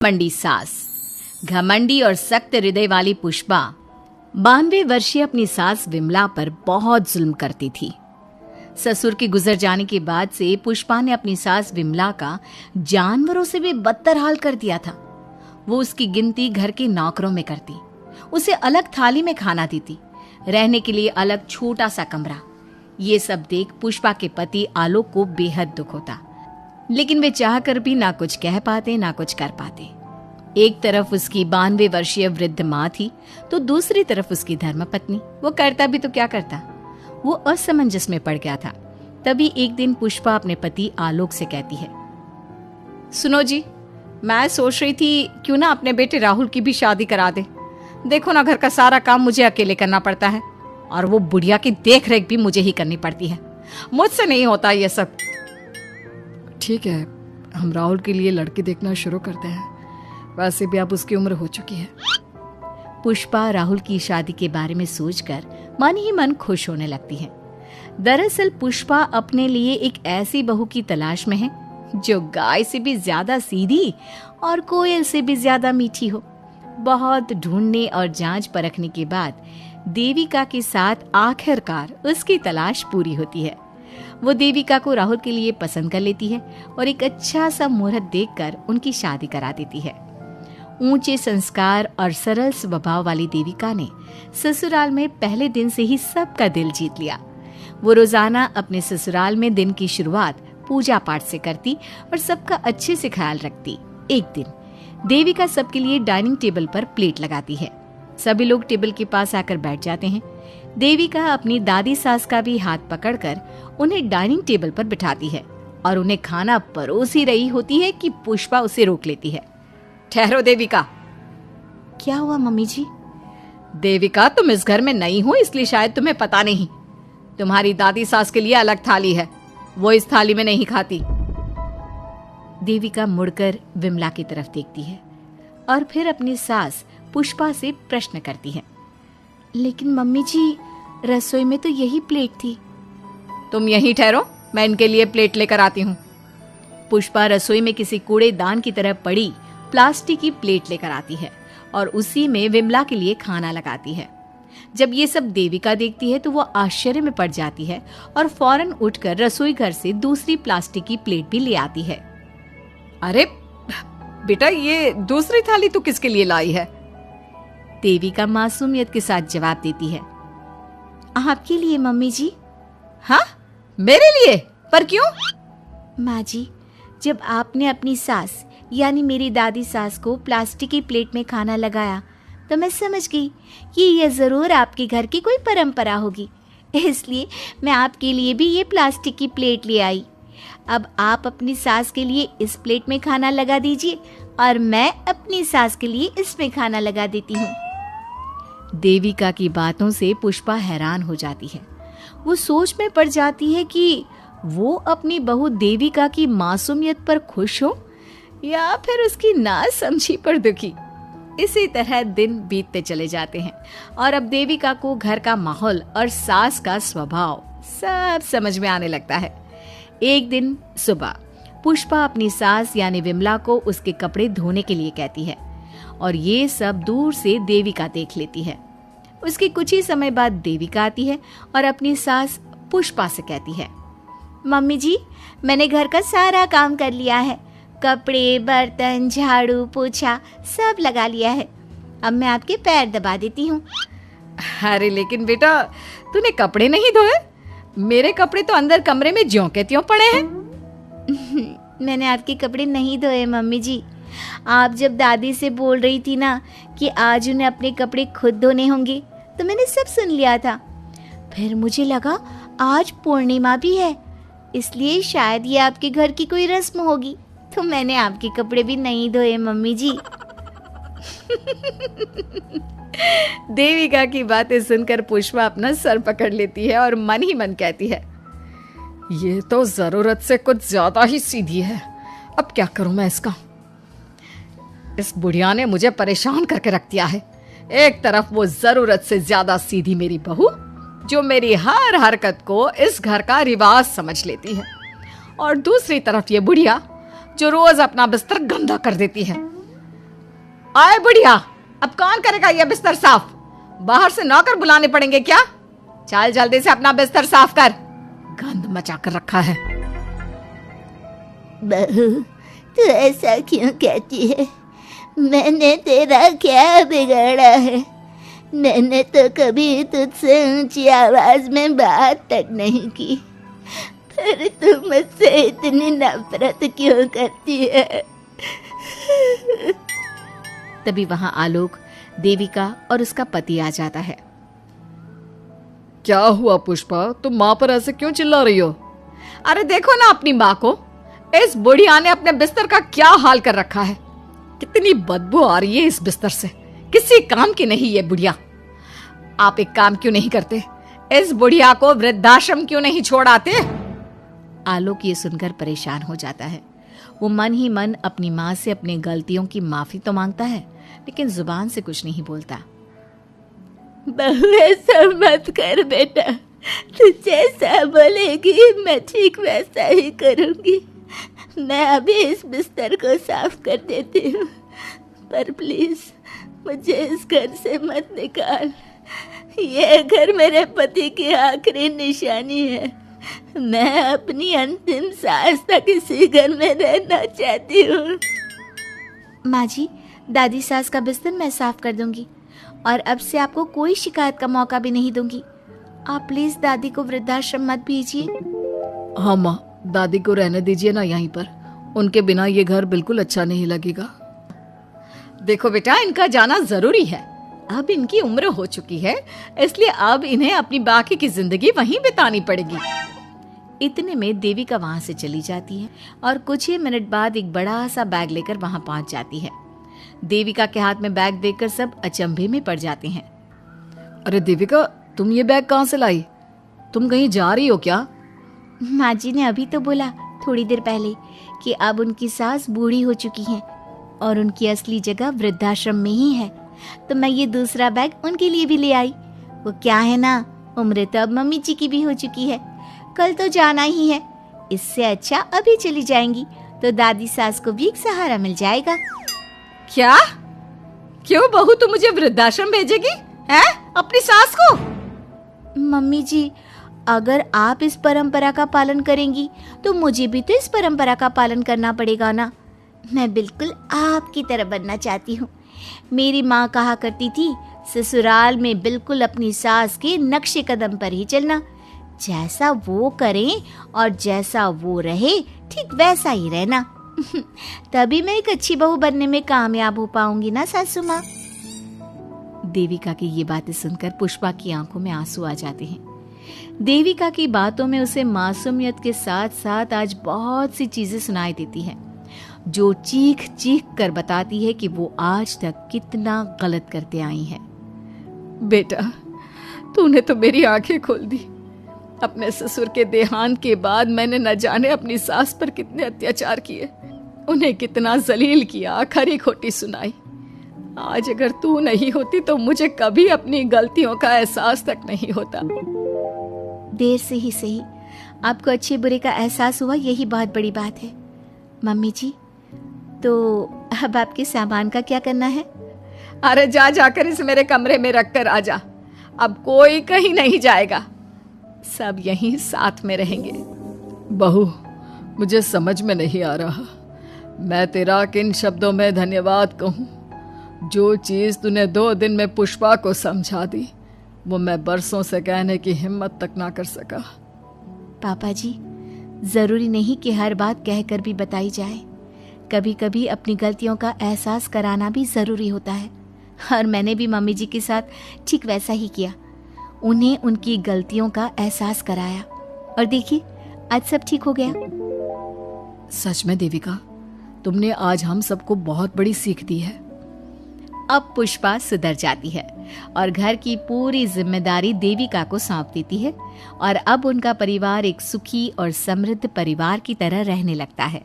मंडी सास। घमंडी और सख्त हृदय वाली पुष्पा 92 वर्षीय अपनी सास विमला पर बहुत जुल्म करती थी। ससुर के गुजर जाने के बाद से पुष्पा ने अपनी सास विमला का जानवरों से भी बदतर हाल कर दिया था। वो उसकी गिनती घर के नौकरों में करती, उसे अलग थाली में खाना देती, रहने के लिए अलग छोटा सा कमरा। ये सब देख पुष्पा के पति आलोक को बेहद दुख होता, लेकिन वे चाहकर भी ना कुछ कह पाते ना कुछ कर पाते। एक तरफ उसकी 92 वर्षीय वृद्ध माँ थी, तो दूसरी तरफ उसकी धर्मपत्नी। वो करता भी तो क्या करता, वो असमंजस में पड़ गया था। तभी एक दिन पुष्पा अपने पति आलोक से कहती है, सुनो जी, मैं सोच रही थी क्यों ना अपने बेटे राहुल की भी शादी करा दे। देखो ना, घर का सारा काम मुझे अकेले करना पड़ता है और वो बुढ़िया की देख रेख भी मुझे ही करनी पड़ती है। मुझसे नहीं होता ये सब। ठीक है, हम राहुल के लिए लड़की देखना शुरू करते हैं। वैसे भी अब उसकी उम्र हो चुकी है। पुष्पा राहुल की शादी के बारे में सोचकर मन ही मन खुश होने लगती है। दरअसल पुष्पा अपने लिए एक ऐसी बहू की तलाश में है जो गाय से भी ज्यादा सीधी और कोयल से भी ज्यादा मीठी हो। बहुत ढूंढने और जांच परखने के बाद देविका के साथ आखिरकार उसकी तलाश पूरी होती है। वो देविका को राहुल के लिए पसंद कर लेती है और एक अच्छा सा मुहूर्त देखकर उनकी शादी करा देती है। ऊंचे संस्कार और सरल स्वभाव वाली देविका ने ससुराल में पहले दिन से ही सबका दिल जीत लिया। वो रोजाना अपने ससुराल में दिन की शुरुआत पूजा पाठ से करती और सबका अच्छे से ख्याल रखती। एक दिन देविका सबके लिए डाइनिंग टेबल पर प्लेट लगाती है। सभी लोग टेबल के पास आकर बैठ जाते हैं। देविका अपनी दादी सास का भी हाथ पकड़कर उन्हें डाइनिंग टेबल पर बिठाती है और उन्हें खाना परोस ही रही होती है कि पुष्पा उसे रोक लेती है। ठहरो देविका। क्या हुआ मम्मी जी? देविका, तुम इस घर में नई हो इसलिए शायद तुम्हें पता नहीं, तुम्हारी दादी सास के लिए अलग थाली है, वो इस थाली में नहीं खाती। देविका मुड़कर विमला की तरफ देखती है और फिर अपनी सास पुष्पा से प्रश्न करती है, लेकिन मम्मी जी, रसोई में तो यही प्लेट थी। तुम यहीं ठहरो, मैं इनके लिए प्लेट लेकर आती हूँ। पुष्पा रसोई में किसी कूड़ेदान की तरह पड़ी प्लास्टिक की प्लेट लेकर आती है और उसी में विमला के लिए खाना लगाती है। जब ये सब देविका देखती है तो वो आश्चर्य में पड़ जाती है और फौरन उठकर रसोई घर से दूसरी प्लास्टिक की प्लेट भी ले आती है। अरे बेटा, ये दूसरी थाली तो किसके लिए लाई है? देविका मासूमियत के साथ जवाब देती है, आपके लिए मम्मी जी। हाँ, मेरे लिए? पर क्यों? माँ जी, जब आपने अपनी सास यानी मेरी दादी सास को प्लास्टिक की प्लेट में खाना लगाया तो मैं समझ गई कि यह जरूर आपके घर की कोई परंपरा होगी, इसलिए मैं आपके लिए भी ये प्लास्टिक की प्लेट ले आई। अब आप अपनी सास के लिए इस प्लेट में खाना लगा दीजिए और मैं अपनी सास के लिए इसमें खाना लगा देती हूँ। देविका की बातों से पुष्पा हैरान हो जाती है। वो सोच में पड़ जाती है कि वो अपनी बहू देविका की मासूमियत पर खुश हो या फिर उसकी नासमझी पर दुखी। इसी तरह दिन बीतते चले जाते हैं और अब देविका को घर का माहौल और सास का स्वभाव सब समझ में आने लगता है। एक दिन सुबह पुष्पा अपनी सास यानी विमला को उसके कपड़े धोने के लिए कहती है और ये सब दूर से देविका देख लेती है। उसके कुछ ही समय बाद देविका आती है और अपनी सास पुष्पा से कहती है, मम्मी जी, मैंने घर का सारा काम कर लिया है, कपड़े, बर्तन, झाड़ू, पोछा सब लगा लिया है। अब मैं आपके पैर दबा देती हूँ। अरे लेकिन बेटा, तूने कपड़े नहीं धोए? मेरे कपड़े तो अंदर कमरे में ज्यों के त्यों पड़े हैं। मैंने आपके कपड़े नहीं धोए मम्मी जी। आप जब दादी से बोल रही थी ना कि आज उन्हें अपने कपड़े खुद धोने होंगे, तो मैंने सब सुन लिया था। फिर मुझे लगा आज पूर्णिमा भी है, इसलिए शायद ये आपके घर की कोई रस्म होगी, तो मैंने आपके कपड़े भी नहीं धोए मम्मी जी। देविका की बातें सुनकर पुष्पा अपना सर पकड़ लेती है और मन ही मन कहती है, ये तो जरूरत से कुछ ज्यादा ही सीधी है। अब क्या करूं मैं इसका? इस बुढ़िया ने मुझे परेशान करके रख दिया है। एक तरफ वो जरूरत से ज्यादा सीधी मेरी बहू, जो मेरी हर हरकत को इस घर का रिवाज समझ लेती है, और दूसरी तरफ ये बुढ़िया जो रोज अपना बिस्तर गंदा कर देती है। आए बुढ़िया, अब कौन करेगा ये बिस्तर साफ? बाहर से नौकर बुलाने पड़ेंगे क्या? चल जल्दी से अपना बिस्तर साफ कर, गंद मचा कर रखा है। बहू, तू ऐसा क्यों कहती है? मैंने तेरा क्या बिगाड़ा है? मैंने तो कभी तुझसे ऊंची आवाज में बात तक नहीं की, फिर तू मुझसे इतनी नफरत क्यों करती है? तभी वहां आलोक, देविका और उसका पति आ जाता है। क्या हुआ पुष्पा, तुम माँ पर ऐसे क्यों चिल्ला रही हो? अरे देखो ना अपनी माँ को, इस बुढ़िया ने अपने बिस्तर का क्या हाल कर रखा है। कितनी बदबू आ रही है इस बिस्तर से, किसी काम की नहीं ये बुढ़िया। आप एक काम क्यों नहीं करते, इस बुढ़िया को वृद्धाश्रम क्यों नहीं छोड़ आते? आलोक ये सुनकर परेशान हो जाता है। वो मन ही मन अपनी माँ से अपनी गलतियों की माफी तो मांगता है, लेकिन जुबान से कुछ नहीं बोलता। बहू, ऐसा मत कर बेटा, तू जैसा बोलेगी मैं ठीक वैसा ही करूंगी। मैं अभी इस बिस्तर को साफ कर देती हूँ, पर प्लीज मुझे इस घर से मत निकाल। ये घर मेरे पति की आखिरी निशानी है। मैं अपनी अंतिम सांस तक इसी घर में रहना चाहती हूँ। माँ जी, दादी सास का बिस्तर मैं साफ कर दूंगी और अब से आपको कोई शिकायत का मौका भी नहीं दूंगी। आप प्लीज दादी को वृद्धाश्रम मत भेजिए। हाँ माँ, दादी को रहने दीजिए ना यहीं पर, उनके बिना ये घर बिल्कुल अच्छा नहीं लगेगा। देखो बेटा, इनका जाना जरूरी है, अब इनकी उम्र हो चुकी है, इसलिए अब इन्हें अपनी बाकी की जिंदगी वहीं बितानी पड़ेगी। इतने में देविका वहां से चली जाती है और कुछ ही मिनट बाद एक बड़ा सा बैग लेकर वहां पहुंच जाती है। देविका के हाथ में बैग देखकर सब अचंभे में पड़ जाते हैं। अरे देविका, तुम ये बैग कहाँ से लाई? तुम कहीं जा रही हो क्या? माँ जी ने अभी तो बोला थोड़ी देर पहले कि अब उनकी सास बूढ़ी हो चुकी हैं और उनकी असली जगह वृद्धाश्रम में ही है, तो मैं ये दूसरा बैग उनके लिए भी ले आई। वो क्या है ना, उम्र तो अब मम्मी जी की भी हो चुकी है, कल तो जाना ही है, इससे अच्छा अभी चली जाएंगी तो दादी सास को भी एक सहारा मिल जाएगा। क्या? क्यों बहू, तू मुझे वृद्धाश्रम भेजेगी हैं, अपनी सास को? मम्मी जी, अगर आप इस परंपरा का पालन करेंगी तो मुझे भी तो इस परंपरा का पालन करना पड़ेगा ना। मैं बिल्कुल आपकी तरह बनना चाहती हूँ। मेरी माँ कहा करती थी, ससुराल में बिल्कुल अपनी सास के नक्शे कदम पर ही चलना, जैसा वो करें और जैसा वो रहे ठीक वैसा ही रहना। तभी मैं एक अच्छी बहू बनने में कामयाब हो पाऊंगी ना सासू माँ। देविका की ये बातें सुनकर पुष्पा की आंखों में आंसू आ जाते हैं। देविका की बातों में उसे मासूमियत के साथ साथ आज बहुत सी चीजें सुनाई देती हैं, जो चीख चीख कर बताती है कि वो आज तक कितना गलत करते आई है। बेटा, तूने तो मेरी आंखें खोल दी। अपने ससुर के देहांत के बाद मैंने न जाने अपनी सास पर कितने अत्याचार किए, उन्हें कितना जलील किया, खरी खोटी सुनाई। आज अगर तू नहीं होती तो मुझे कभी अपनी गलतियों का एहसास तक नहीं होता। देर से ही सही, आपको अच्छे बुरे का एहसास हुआ, यही बहुत बड़ी बात है। मम्मी जी, तो अब आपके सामान का क्या करना है? अरे जा जाकर इसे मेरे कमरे में रख कर आ जा। अब कोई कहीं नहीं जाएगा, सब यहीं साथ में रहेंगे। बहू, मुझे समझ में नहीं आ रहा मैं तेरा किन शब्दों में धन्यवाद कहूँ। जो चीज तूने 2 दिन में पुष्पा को समझा दी, वो मैं बरसों से कहने की हिम्मत तक ना कर सका। पापा जी, जरूरी नहीं कि हर बात कहकर भी बताई जाए, कभी कभी अपनी गलतियों का एहसास कराना भी जरूरी होता है। और मैंने भी मम्मी जी के साथ ठीक वैसा ही किया, उन्हें उनकी गलतियों का एहसास कराया और देखिए आज सब ठीक हो गया। सच में देविका, तुमने आज हम सबको बहुत बड़ी सीख दी है। अब पुष्पा सुधर जाती है और घर की पूरी जिम्मेदारी देविका को सौंप देती है और अब उनका परिवार एक सुखी और समृद्ध परिवार की तरह रहने लगता है।